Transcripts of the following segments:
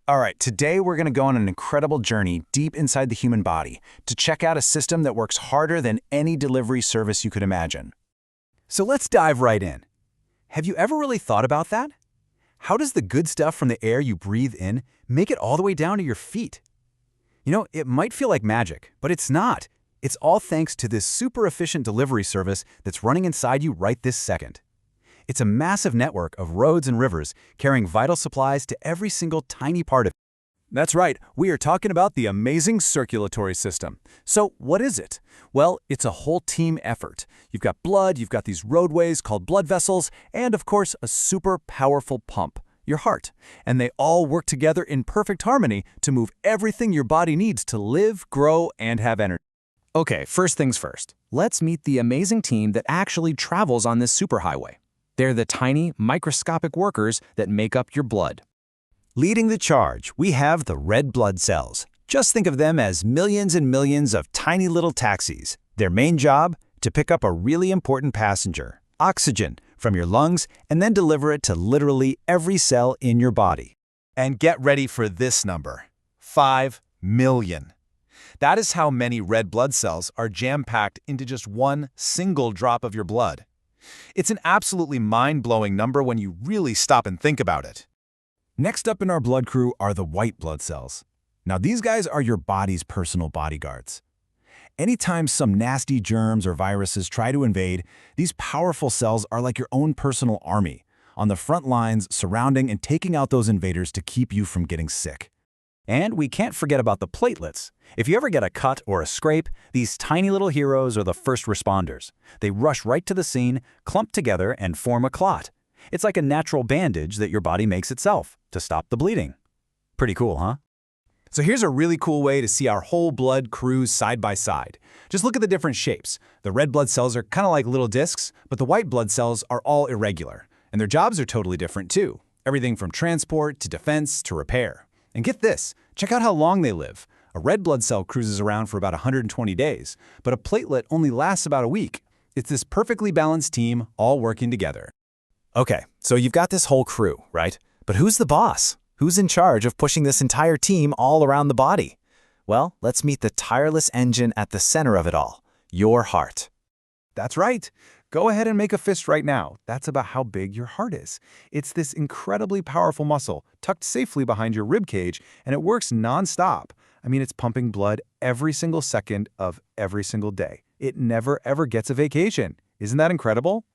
All right, today we're going to go on an incredible journey deep inside the human body to check out a system that works harder than any delivery service you could imagine. So let's dive right in. Have you ever really thought about that? How does the good stuff from the air you breathe in make it all the way down to your feet? It might feel like magic, but it's not. It's all thanks to this super efficient delivery service that's running inside you right this second. It's a massive network of roads and rivers carrying vital supplies to every single tiny part of it. That's right, we are talking about the amazing circulatory system. So what is it? Well, it's a whole team effort. You've got blood, you've got these roadways called blood vessels, and of course a super powerful pump, your heart. And they all work together in perfect harmony to move everything your body needs to live, grow, and have energy. Okay, first things first. Let's meet the amazing team that actually travels on this superhighway. They're the tiny, microscopic workers that make up your blood. Leading the charge, we have the red blood cells. Just think of them as millions and millions of tiny little taxis. Their main job? To pick up a really important passenger, oxygen, from your lungs and then deliver it to literally every cell in your body. And get ready for this number, 5 million. That is how many red blood cells are jam-packed into just one single drop of your blood. It's an absolutely mind-blowing number when you really stop and think about it. Next up in our blood crew are the white blood cells. Now these guys are your body's personal bodyguards. Anytime some nasty germs or viruses try to invade, these powerful cells are like your own personal army, on the front lines surrounding and taking out those invaders to keep you from getting sick. And we can't forget about the platelets. If you ever get a cut or a scrape, these tiny little heroes are the first responders. They rush right to the scene, clump together, and form a clot. It's like a natural bandage that your body makes itself to stop the bleeding. Pretty cool, huh? So here's a really cool way to see our whole blood crews side by side. Just look at the different shapes. The red blood cells are kind of like little discs, but the white blood cells are all irregular. And their jobs are totally different too. Everything from transport to defense to repair. And get this, check out how long they live. A red blood cell cruises around for about 120 days, but a platelet only lasts about a week. It's this perfectly balanced team all working together. Okay, so you've got this whole crew, right? But who's the boss? Who's in charge of pushing this entire team all around the body? Well, let's meet the tireless engine at the center of it all, your heart. That's right. Go ahead and make a fist right now. That's about how big your heart is. It's this incredibly powerful muscle tucked safely behind your rib cage, and it works non-stop. I mean, it's pumping blood every single second of every single day. It never ever gets a vacation. Isn't that incredible?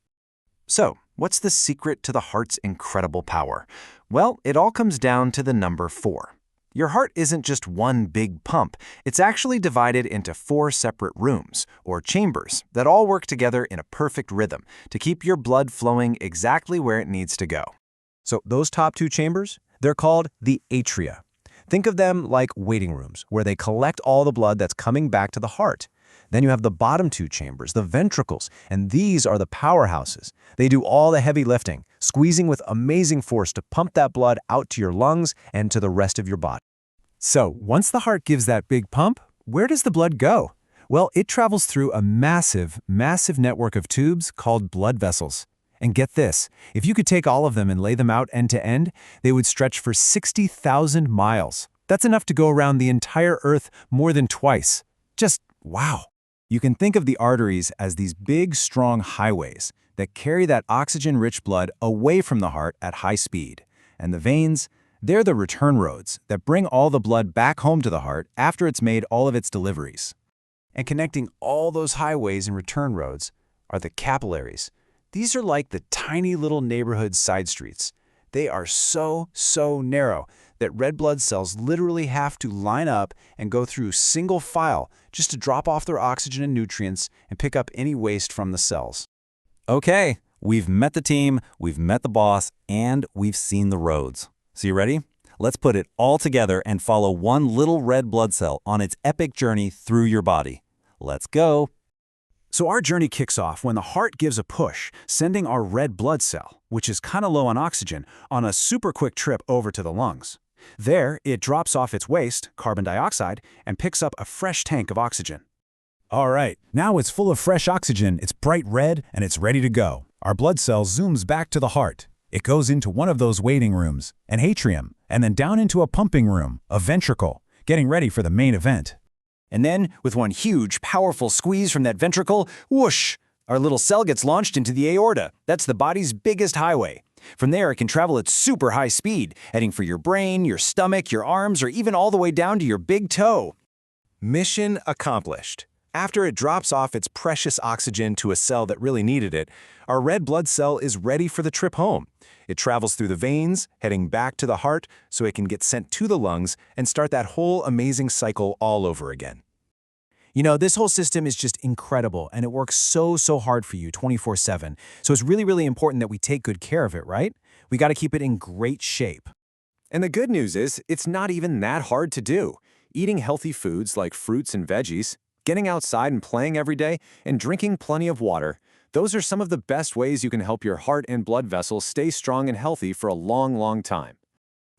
So, what's the secret to the heart's incredible power? Well, it all comes down to the number 4. Your heart isn't just one big pump. It's actually divided into 4 separate rooms, or chambers, that all work together in a perfect rhythm to keep your blood flowing exactly where it needs to go. So those top 2 chambers, they're called the atria. Think of them like waiting rooms, where they collect all the blood that's coming back to the heart. Then you have the bottom 2 chambers, the ventricles, and these are the powerhouses. They do all the heavy lifting, squeezing with amazing force to pump that blood out to your lungs and to the rest of your body. So, once the heart gives that big pump, where does the blood go? Well, it travels through a massive network of tubes called blood vessels. And get this, if you could take all of them and lay them out end to end, they would stretch for 60,000 miles. That's enough to go around the entire Earth more than twice. Just wow. You can think of the arteries as these big, strong highways that carry that oxygen-rich blood away from the heart at high speed. And the veins, they're the return roads that bring all the blood back home to the heart after it's made all of its deliveries. And connecting all those highways and return roads are the capillaries. These are like the tiny little neighborhood side streets. They are so narrow that red blood cells literally have to line up and go through single file just to drop off their oxygen and nutrients and pick up any waste from the cells. Okay, we've met the team, we've met the boss, and we've seen the roads. So you ready? Let's put it all together and follow one little red blood cell on its epic journey through your body. Let's go. So our journey kicks off when the heart gives a push, sending our red blood cell, which is kind of low on oxygen, on a super quick trip over to the lungs. There, it drops off its waste, carbon dioxide, and picks up a fresh tank of oxygen. All right, now it's full of fresh oxygen, it's bright red, and it's ready to go. Our blood cell zooms back to the heart. It goes into one of those waiting rooms, an atrium, and then down into a pumping room, a ventricle, getting ready for the main event. And then, with one huge, powerful squeeze from that ventricle, whoosh, our little cell gets launched into the aorta. That's the body's biggest highway. From there, it can travel at super high speed, heading for your brain, your stomach, your arms, or even all the way down to your big toe. Mission accomplished. After it drops off its precious oxygen to a cell that really needed it, our red blood cell is ready for the trip home. It travels through the veins, heading back to the heart so it can get sent to the lungs and start that whole amazing cycle all over again. You know, this whole system is just incredible, and it works so hard for you 24/7. So it's really important that we take good care of it, right? We got to keep it in great shape. And the good news is, it's not even that hard to do. Eating healthy foods like fruits and veggies, getting outside and playing every day, and drinking plenty of water, those are some of the best ways you can help your heart and blood vessels stay strong and healthy for a long time.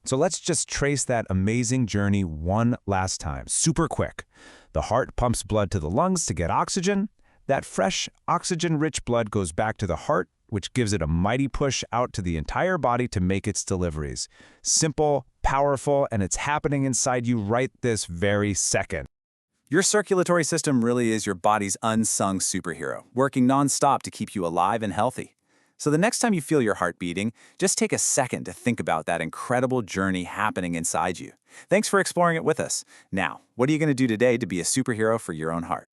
So let's just trace that amazing journey one last time, super quick. The heart pumps blood to the lungs to get oxygen. That fresh, oxygen-rich blood goes back to the heart, which gives it a mighty push out to the entire body to make its deliveries. Simple, powerful, and it's happening inside you right this very second. Your circulatory system really is your body's unsung superhero, working nonstop to keep you alive and healthy. So the next time you feel your heart beating, just take a second to think about that incredible journey happening inside you. Thanks for exploring it with us. Now, what are you going to do today to be a superhero for your own heart?